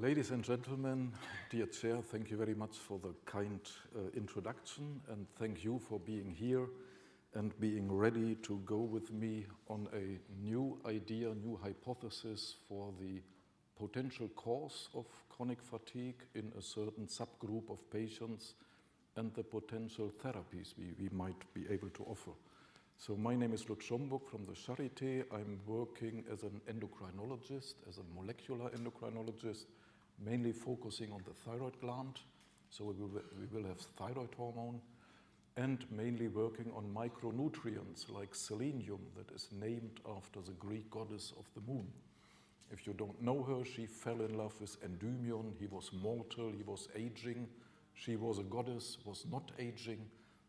Ladies and gentlemen, dear Chair, thank you very much for the kind introduction, and thank you for being here and being ready to go with me on a new idea, new hypothesis for the potential cause of chronic fatigue in a certain subgroup of patients and the potential therapies we might be able to offer. So my name is Lutz Schomburg from the Charité. I'm working as an endocrinologist, as a molecular endocrinologist, mainly focusing on the thyroid gland. So we will have thyroid hormone, and mainly working on micronutrients like selenium, that is named after the Greek goddess of the moon. If you don't know her, she fell in love with Endymion. He was mortal, he was aging. She was a goddess, was not aging,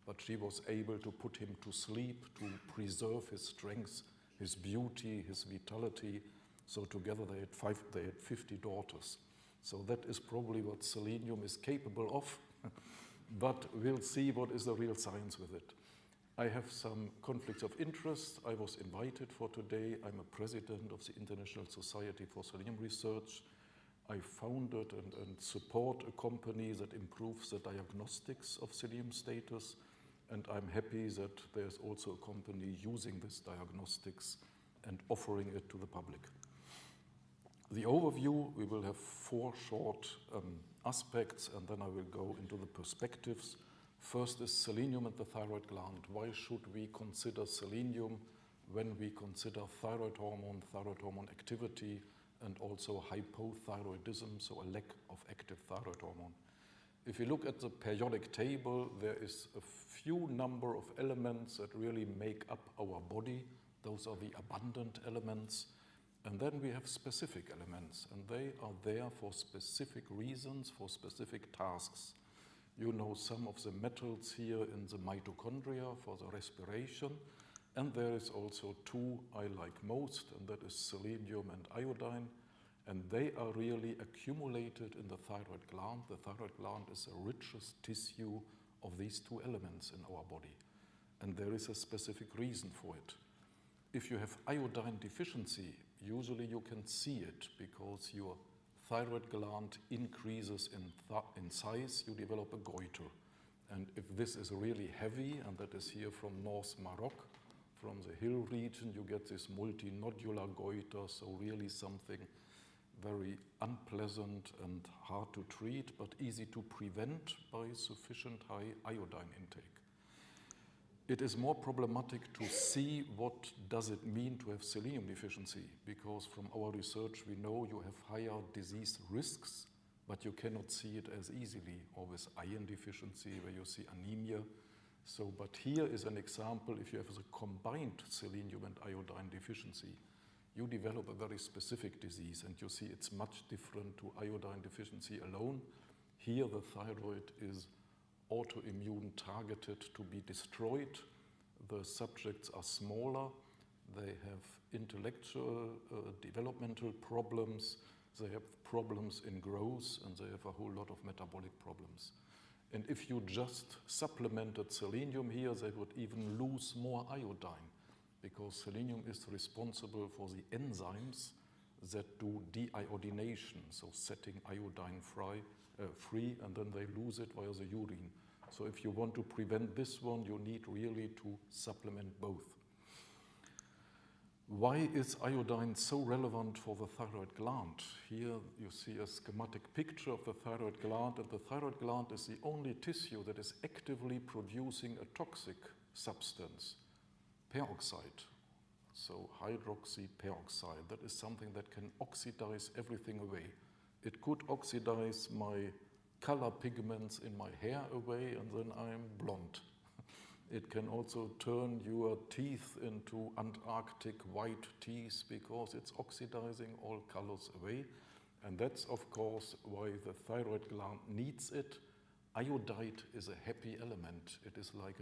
but she was able to put him to sleep, to preserve his strength, his beauty, his vitality. So together they had 50 daughters. So that is probably what selenium is capable of, but we'll see what is the real science with it. I have some conflicts of interest. I was invited for today. I'm a president of the International Society for Selenium Research. I founded and support a company that improves the diagnostics of selenium status, and I'm happy that there's also a company using this diagnostics and offering it to the public. The overview, we will have 4 short aspects, and then I will go into the perspectives. First is selenium and the thyroid gland. Why should we consider selenium when we consider thyroid hormone activity, and also hypothyroidism, so a lack of active thyroid hormone? If you look at the periodic table, there is a few number of elements that really make up our body. Those are the abundant elements. And then we have specific elements, and they are there for specific reasons, for specific tasks. You know some of the metals here in the mitochondria for the respiration, and there is also 2 I like most, and that is selenium and iodine, and they are really accumulated in the thyroid gland. The thyroid gland is the richest tissue of these 2 elements in our body, and there is a specific reason for it. If you have iodine deficiency, usually you can see it because your thyroid gland increases in size, you develop a goiter. And if this is really heavy, and that is here from North Morocco, from the hill region, you get this multinodular goiter, so really something very unpleasant and hard to treat, but easy to prevent by sufficient high iodine intake. It is more problematic to see what does it mean to have selenium deficiency, because from our research we know you have higher disease risks, but you cannot see it as easily, or with iron deficiency where you see anemia. So, but here is an example. If you have a combined selenium and iodine deficiency, you develop a very specific disease, and you see it's much different to iodine deficiency alone. Here the thyroid is autoimmune targeted to be destroyed. The subjects are smaller, they have intellectual developmental problems, they have problems in growth, and they have a whole lot of metabolic problems. And if you just supplemented selenium here, they would even lose more iodine, because selenium is responsible for the enzymes that do deiodination, so setting iodine free, and then they lose it via the urine. So if you want to prevent this one, you need really to supplement both. Why is iodine so relevant for the thyroid gland? Here you see a schematic picture of the thyroid gland, and the thyroid gland is the only tissue that is actively producing a toxic substance, peroxide. So hydroxyperoxide, that is something that can oxidize everything away. It could oxidize my color pigments in my hair away, and then I'm blonde. It can also turn your teeth into Antarctic white teeth because it's oxidizing all colors away. And that's, of course, why the thyroid gland needs it. Iodide is a happy element. It is like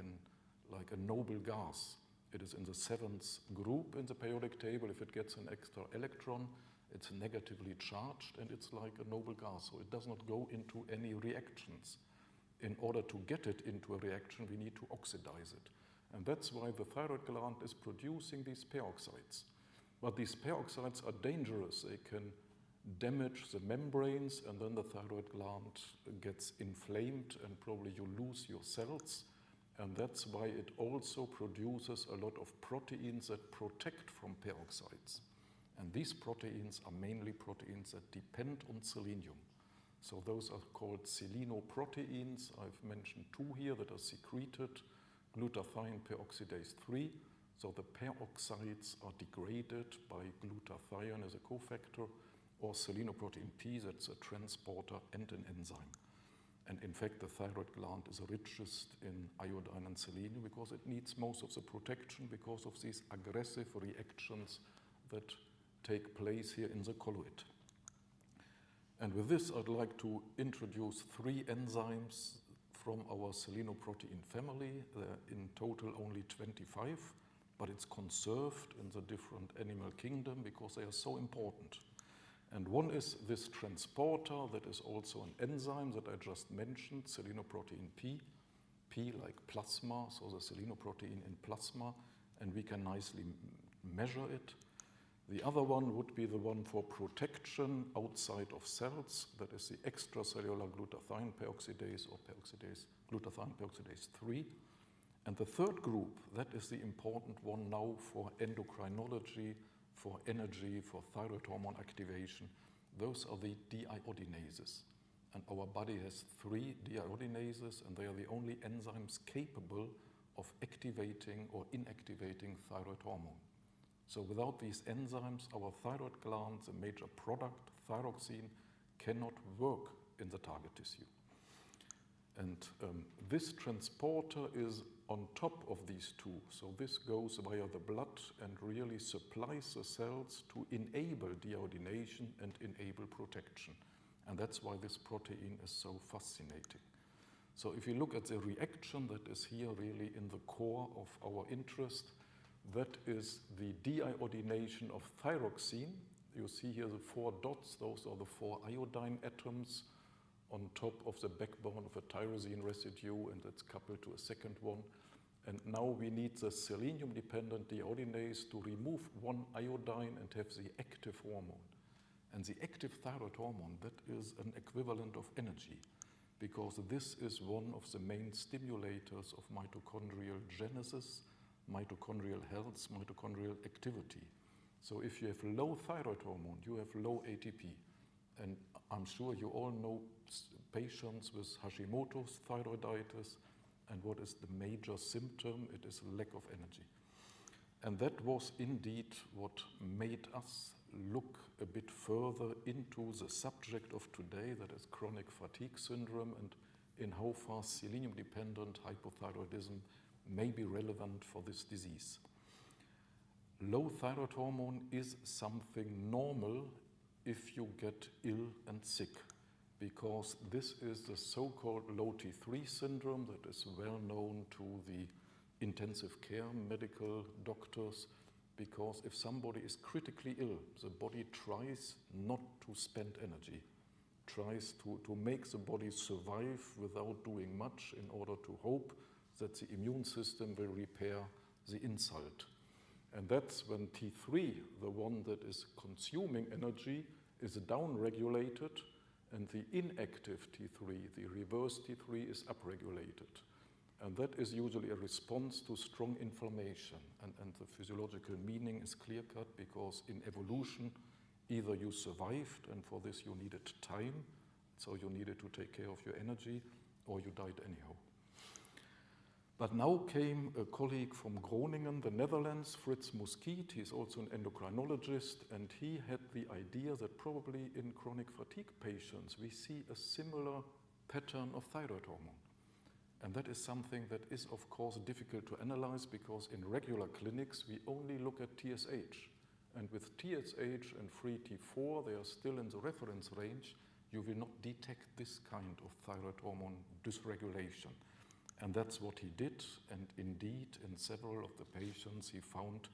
a noble gas. It is in the 7th group in the periodic table. If it gets an extra electron, it's negatively charged, and it's like a noble gas, so it does not go into any reactions. In order to get it into a reaction, we need to oxidize it. And that's why the thyroid gland is producing these peroxides. But these peroxides are dangerous. They can damage the membranes, and then the thyroid gland gets inflamed and probably you lose your cells. And that's why it also produces a lot of proteins that protect from peroxides. And these proteins are mainly proteins that depend on selenium. So those are called selenoproteins. I've mentioned two here that are secreted, glutathione peroxidase 3. So the peroxides are degraded by glutathione as a cofactor, or selenoprotein P, that's a transporter and an enzyme. And in fact, the thyroid gland is richest in iodine and selenium because it needs most of the protection because of these aggressive reactions that take place here in the colloid. And with this, I'd like to introduce 3 enzymes from our selenoprotein family. There are in total only 25, but it's conserved in the different animal kingdom because they are so important. And one is this transporter that is also an enzyme that I just mentioned, selenoprotein P. P like plasma, so the selenoprotein in plasma, and we can nicely measure it. The other one would be the one for protection outside of cells, that is the extracellular glutathione peroxidase or glutathione peroxidase 3. And the third group, that is the important one now for endocrinology, for energy, for thyroid hormone activation. Those are the deiodinases. And our body has 3 deiodinases, and they are the only enzymes capable of activating or inactivating thyroid hormone. So without these enzymes, our thyroid gland, the major product, thyroxine, cannot work in the target tissue. And this transporter is on top of these 2. So this goes via the blood and really supplies the cells to enable deiodination and enable protection. And that's why this protein is so fascinating. So if you look at the reaction that is here really in the core of our interest, that is the deiodination of thyroxine. You see here the 4 dots, those are the 4 iodine atoms on top of the backbone of a tyrosine residue, and that's coupled to a second one. And now we need the selenium-dependent deiodinase to remove one iodine and have the active hormone. And the active thyroid hormone, that is an equivalent of energy, because this is one of the main stimulators of mitochondrial genesis, mitochondrial health, mitochondrial activity. So if you have low thyroid hormone, you have low ATP. And I'm sure you all know patients with Hashimoto's thyroiditis, and what is the major symptom? It is lack of energy. And that was indeed what made us look a bit further into the subject of today, that is chronic fatigue syndrome, and in how far selenium-dependent hypothyroidism may be relevant for this disease. Low thyroid hormone is something normal if you get ill and sick, because this is the so-called low T3 syndrome that is well known to the intensive care medical doctors, because if somebody is critically ill, the body tries not to spend energy, tries to make the body survive without doing much in order to hope that the immune system will repair the insult. And that's when T3, the one that is consuming energy, is downregulated, and the inactive T3, the reverse T3, is upregulated. And that is usually a response to strong inflammation. And the physiological meaning is clear-cut, because in evolution, either you survived, and for this you needed time, so you needed to take care of your energy, or you died anyhow. But now came a colleague from Groningen, the Netherlands, Frits Muskiet. He's also an endocrinologist, and he had the idea that probably in chronic fatigue patients we see a similar pattern of thyroid hormone. And that is something that is, of course, difficult to analyze, because in regular clinics we only look at TSH. And with TSH and free T4, they are still in the reference range, you will not detect this kind of thyroid hormone dysregulation. And that's what he did, and indeed in several of the patients he found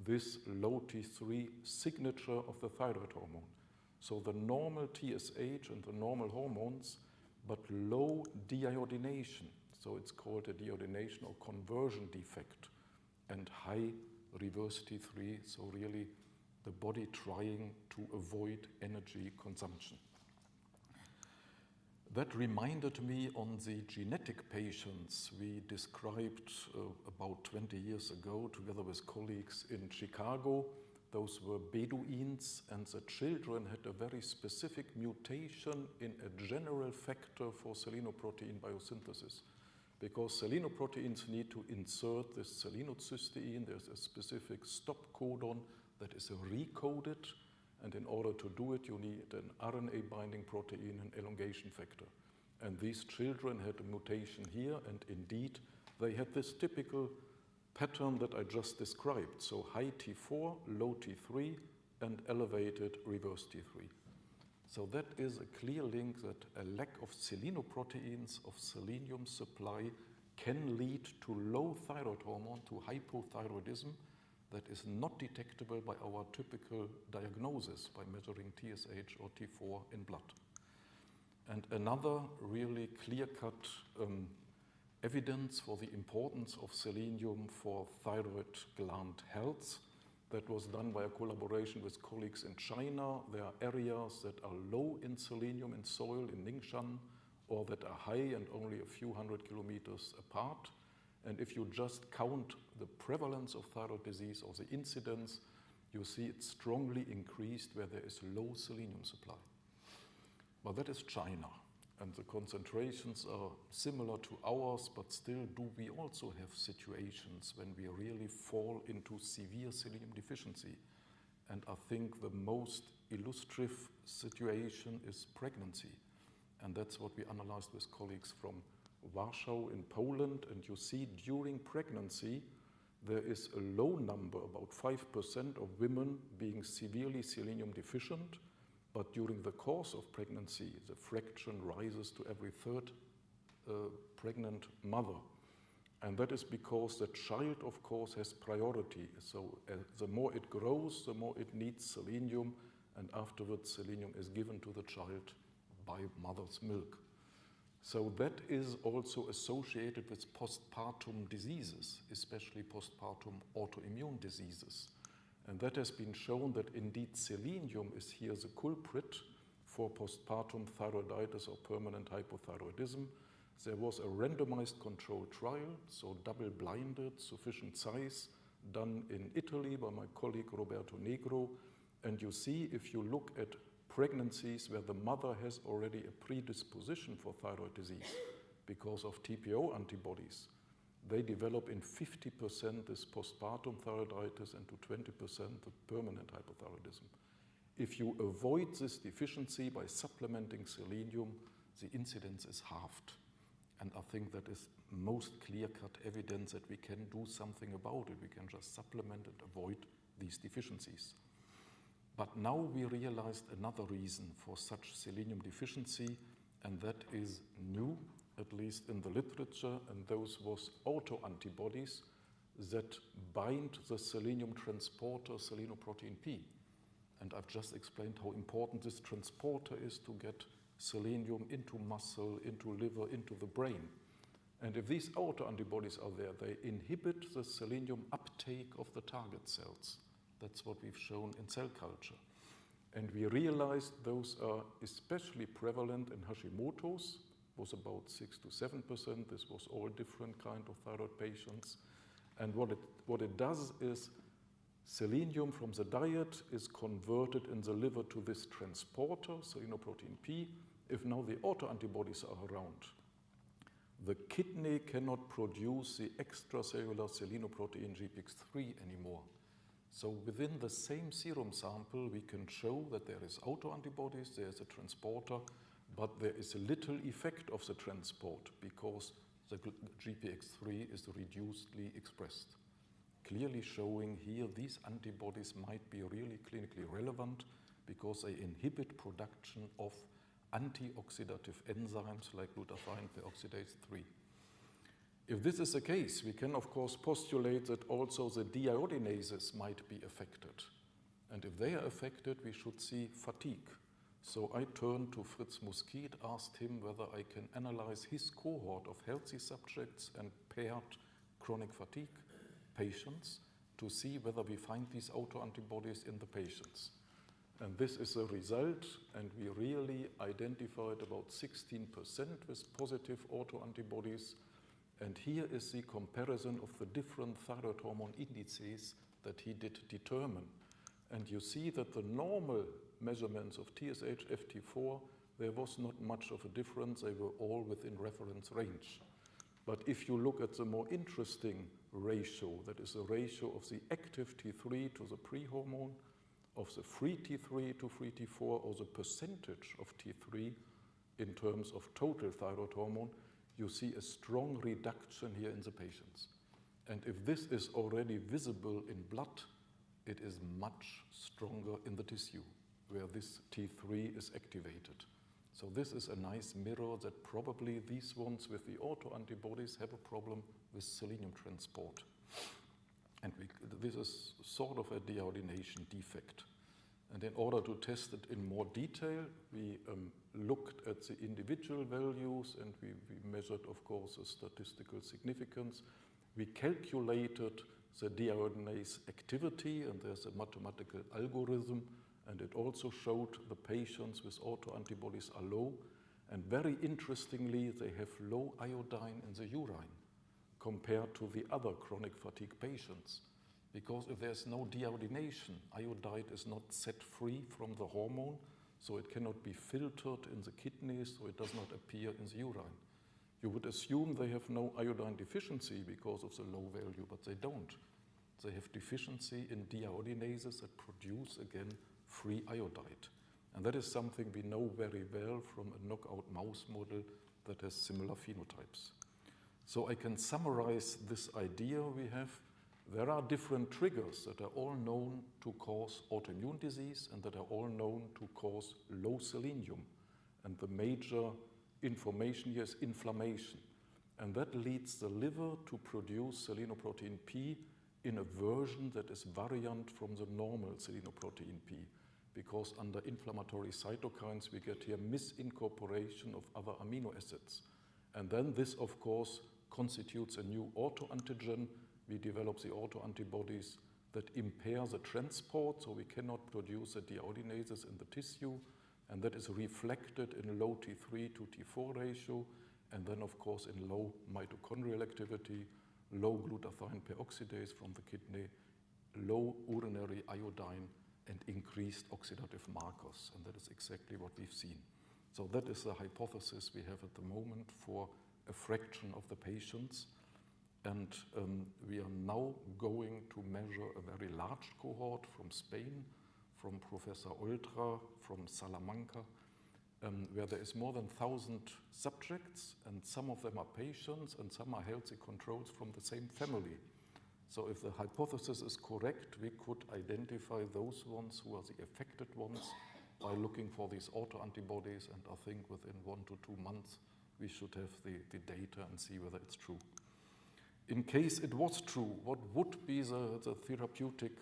this low T3 signature of the thyroid hormone. So the normal TSH and the normal hormones, but low deiodination. So it's called a deiodination or conversion defect, and high reverse T3, so really the body trying to avoid energy consumption. That reminded me on the genetic patients we described about 20 years ago together with colleagues in Chicago. Those were Bedouins, and the children had a very specific mutation in a general factor for selenoprotein biosynthesis. Because selenoproteins need to insert this selenocysteine, there's a specific stop codon that is recoded, and in order to do it, you need an RNA binding protein and elongation factor. And these children had a mutation here, and indeed, they had this typical pattern that I just described. So high T4, low T3, and elevated reverse T3. So that is a clear link that a lack of selenoproteins, of selenium supply, can lead to low thyroid hormone, to hypothyroidism, that is not detectable by our typical diagnosis by measuring TSH or T4 in blood. And another really clear-cut evidence for the importance of selenium for thyroid gland health that was done by a collaboration with colleagues in China. There are areas that are low in selenium in soil in Ningxia, or that are high and only a few hundred kilometers apart. And if you just count the prevalence of thyroid disease or the incidence, you see it's strongly increased where there is low selenium supply. But that is China, and the concentrations are similar to ours, but still do we also have situations when we really fall into severe selenium deficiency. And I think the most illustrative situation is pregnancy. And that's what we analyzed with colleagues from Warsaw in Poland. And you see during pregnancy, there is a low number, about 5% of women being severely selenium deficient. But during the course of pregnancy, the fraction rises to every third pregnant mother. And that is because the child, of course, has priority. So the more it grows, the more it needs selenium, and afterwards selenium is given to the child by mother's milk. So that is also associated with postpartum diseases, especially postpartum autoimmune diseases. And that has been shown that indeed selenium is here the culprit for postpartum thyroiditis or permanent hypothyroidism. There was a randomized controlled trial, so double-blinded, sufficient size, done in Italy by my colleague Roberto Negro. And you see, if you look at pregnancies where the mother has already a predisposition for thyroid disease because of TPO antibodies, they develop in 50% this postpartum thyroiditis and to 20% the permanent hypothyroidism. If you avoid this deficiency by supplementing selenium, the incidence is halved. And I think that is most clear-cut evidence that we can do something about it. We can just supplement and avoid these deficiencies. But now we realized another reason for such selenium deficiency, and that is new, at least in the literature, and those was autoantibodies that bind the selenium transporter selenoprotein P. And I've just explained how important this transporter is to get selenium into muscle, into liver, into the brain. And if these autoantibodies are there, they inhibit the selenium uptake of the target cells. That's what we've shown in cell culture. And we realized those are especially prevalent in Hashimoto's, was about 6 to 7%. This was all different kind of thyroid patients. And what it does is selenium from the diet is converted in the liver to this transporter, selenoprotein P. If now the autoantibodies are around, the kidney cannot produce the extracellular selenoprotein GPX3 anymore. So within the same serum sample, we can show that there is autoantibodies, there is a transporter, but there is a little effect of the transport because the GPX3 is reducedly expressed. Clearly showing here these antibodies might be really clinically relevant because they inhibit production of antioxidative enzymes like glutathione peroxidase 3. If this is the case, we can of course postulate that also the deiodinases might be affected. And if they are affected, we should see fatigue. So I turned to Fritz Muskit, asked him whether I can analyze his cohort of healthy subjects and paired chronic fatigue patients to see whether we find these autoantibodies in the patients. And this is a result, and we really identified about 16% with positive autoantibodies. And here is the comparison of the different thyroid hormone indices that he did determine. And you see that the normal measurements of TSH, FT4, there was not much of a difference. They were all within reference range. But if you look at the more interesting ratio, that is the ratio of the active T3 to the pre-hormone, of the free T3 to free T4, or the percentage of T3 in terms of total thyroid hormone, you see a strong reduction here in the patients. And if this is already visible in blood, it is much stronger in the tissue, where this T3 is activated. So this is a nice mirror that probably these ones with the autoantibodies have a problem with selenium transport. And this is sort of a deiodination defect. And in order to test it in more detail, we looked at the individual values, and we measured, of course, the statistical significance. We calculated the deiodinase activity, and there's a mathematical algorithm, and it also showed the patients with autoantibodies are low. And very interestingly, they have low iodine in the urine compared to the other chronic fatigue patients. Because if there's no deiodination, iodide is not set free from the hormone, so it cannot be filtered in the kidneys, so it does not appear in the urine. You would assume they have no iodine deficiency because of the low value, but they don't. They have deficiency in deiodinases that produce, again, free iodide. And that is something we know very well from a knockout mouse model that has similar phenotypes. So I can summarize this idea we have. There are different triggers that are all known to cause autoimmune disease and that are all known to cause low selenium. And the major information here is inflammation. And that leads the liver to produce selenoprotein P in a version that is variant from the normal selenoprotein P. Because under inflammatory cytokines, we get here misincorporation of other amino acids. And then this, of course, constitutes a new autoantigen. We develop the autoantibodies that impair the transport, so we cannot produce the deiodinases in the tissue, and that is reflected in low T3 to T4 ratio, and then, of course, in low mitochondrial activity, low glutathione peroxidase from the kidney, low urinary iodine, and increased oxidative markers, and that is exactly what we've seen. So that is the hypothesis we have at the moment for a fraction of the patients. And we are now going to measure a very large cohort from Spain, from Professor Oltra, from Salamanca, where there is more than 1,000 subjects, and some of them are patients and some are healthy controls from the same family. So if the hypothesis is correct, we could identify those ones who are the affected ones by looking for these autoantibodies, and I think within 1 to 2 months we should have the data and see whether it's true. In case it was true, what would be the therapeutic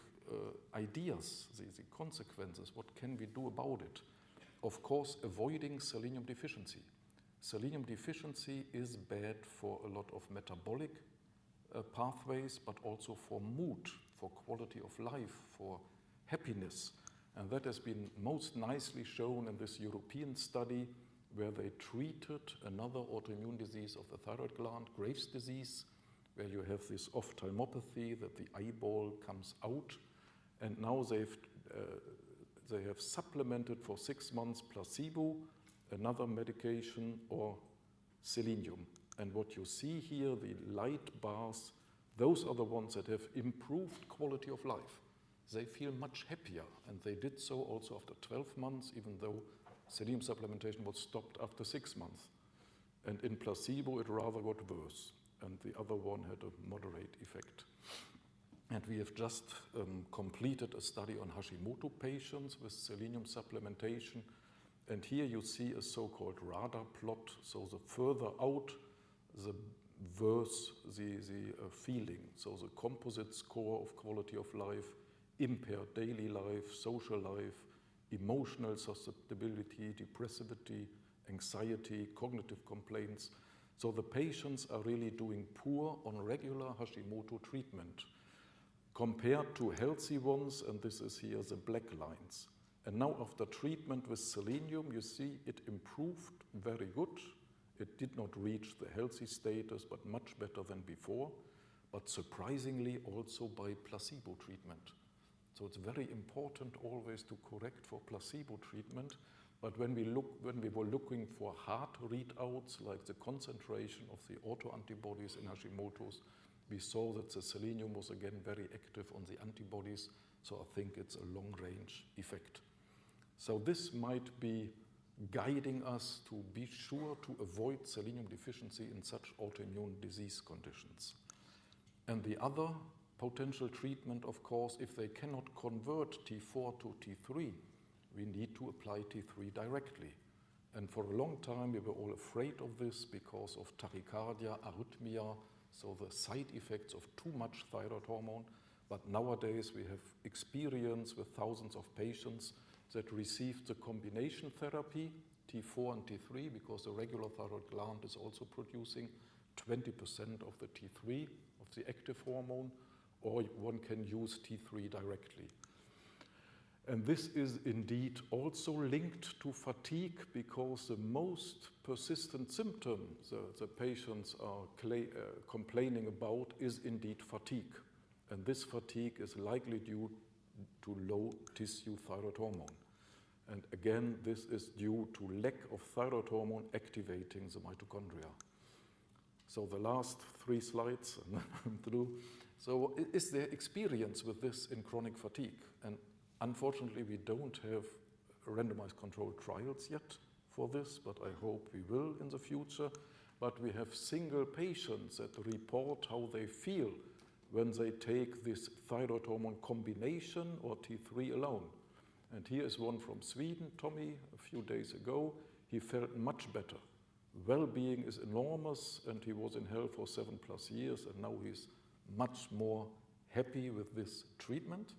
ideas, the consequences? What can we do about it? Of course, avoiding selenium deficiency. Selenium deficiency is bad for a lot of metabolic pathways, but also for mood, for quality of life, for happiness. And that has been most nicely shown in this European study where they treated another autoimmune disease of the thyroid gland, Graves' disease, where you have this ophthalmopathy that the eyeball comes out. And now they have supplemented for 6 months placebo, another medication, or selenium. And what you see here, the light bars, those are the ones that have improved quality of life. They feel much happier, and they did so also after 12 months, even though selenium supplementation was stopped after 6 months. And in placebo, it rather got worse, and the other one had a moderate effect. And we have just completed a study on Hashimoto patients with selenium supplementation. And here you see a so-called radar plot. So the further out, the worse the feeling. So the composite score of quality of life, impaired daily life, social life, emotional susceptibility, depressivity, anxiety, cognitive complaints. So the patients are really doing poor on regular Hashimoto treatment. compared to healthy ones, and this is here the black lines. And now after treatment with selenium, you see it improved very good. It did not reach the healthy status, but much better than before, but surprisingly also by placebo treatment. So it's very important always to correct for placebo treatment, but when we were looking for hard readouts, like the concentration of the autoantibodies in Hashimoto's, we saw that the selenium was again very active on the antibodies, so I think it's a long-range effect. So this might be guiding us to be sure to avoid selenium deficiency in such autoimmune disease conditions. And the other potential treatment, of course, if they cannot convert T4 to T3, we need to apply T3 directly. And for a long time, we were all afraid of this because of tachycardia, arrhythmia, so the side effects of too much thyroid hormone. But nowadays, we have experience with thousands of patients that received the combination therapy, T4 and T3, because the regular thyroid gland is also producing 20% of the T3, of the active hormone, or one can use T3 directly. And this is indeed also linked to fatigue, because the most persistent symptom the patients are complaining about is indeed fatigue. And this fatigue is likely due to low tissue thyroid hormone. And again, this is due to lack of thyroid hormone activating the mitochondria. So the last 3 slides, and then I'm through. So is there experience with this in chronic fatigue? And unfortunately, we don't have randomized controlled trials yet for this, but I hope we will in the future. But we have single patients that report how they feel when they take this thyroid hormone combination or T3 alone. And here is one from Sweden, Tommy, a few days ago. He felt much better. Well-being is enormous, and he was in health for 7+ years, and now he's much more happy with this treatment.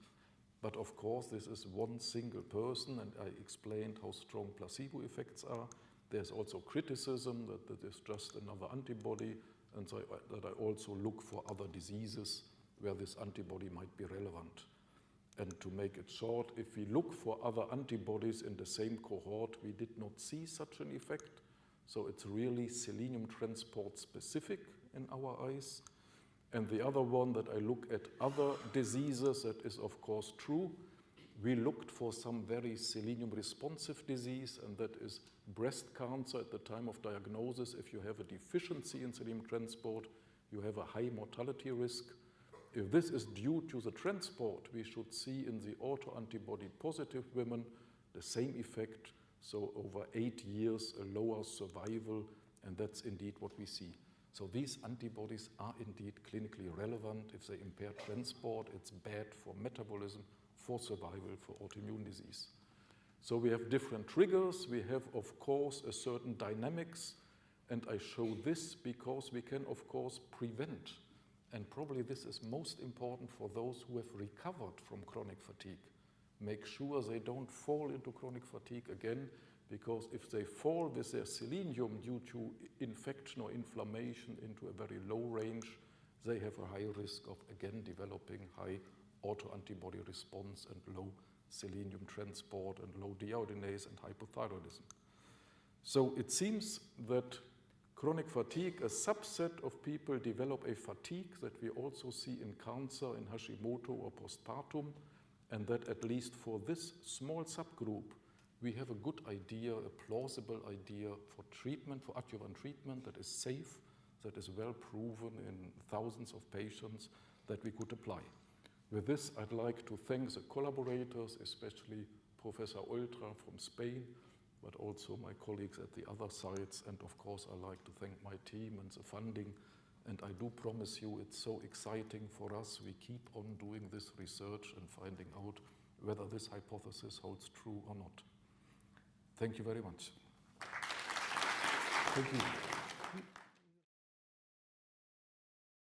But of course, this is one single person, and I explained how strong placebo effects are. There's also criticism that it is just another antibody, and so that I also look for other diseases where this antibody might be relevant. And to make it short, if we look for other antibodies in the same cohort, we did not see such an effect. So it's really selenium transport specific in our eyes. And the other one that I look at other diseases, that is of course true. We looked for some very selenium responsive disease, and that is breast cancer at the time of diagnosis. If you have a deficiency in selenium transport, you have a high mortality risk. If this is due to the transport, we should see in the autoantibody positive women the same effect. So over 8 years, a lower survival, and that's indeed what we see. So these antibodies are indeed clinically relevant. If they impair transport, it's bad for metabolism, for survival, for autoimmune disease. So we have different triggers. We have, of course, a certain dynamics. And I show this because we can, of course, prevent. And probably this is most important for those who have recovered from chronic fatigue. Make sure they don't fall into chronic fatigue again, because if they fall with their selenium due to infection or inflammation into a very low range, they have a high risk of again developing high autoantibody response and low selenium transport and low deiodinase and hypothyroidism. So it seems that chronic fatigue, a subset of people develop a fatigue that we also see in cancer, in Hashimoto or postpartum, and that at least for this small subgroup, we have a good idea, a plausible idea for treatment, for adjuvant treatment that is safe, that is well proven in thousands of patients that we could apply. With this, I'd like to thank the collaborators, especially Professor Oltra from Spain, but also my colleagues at the other sites. And of course, I like to thank my team and the funding. And I do promise you, it's so exciting for us. We keep on doing this research and finding out whether this hypothesis holds true or not. Thank you very much. Thank you.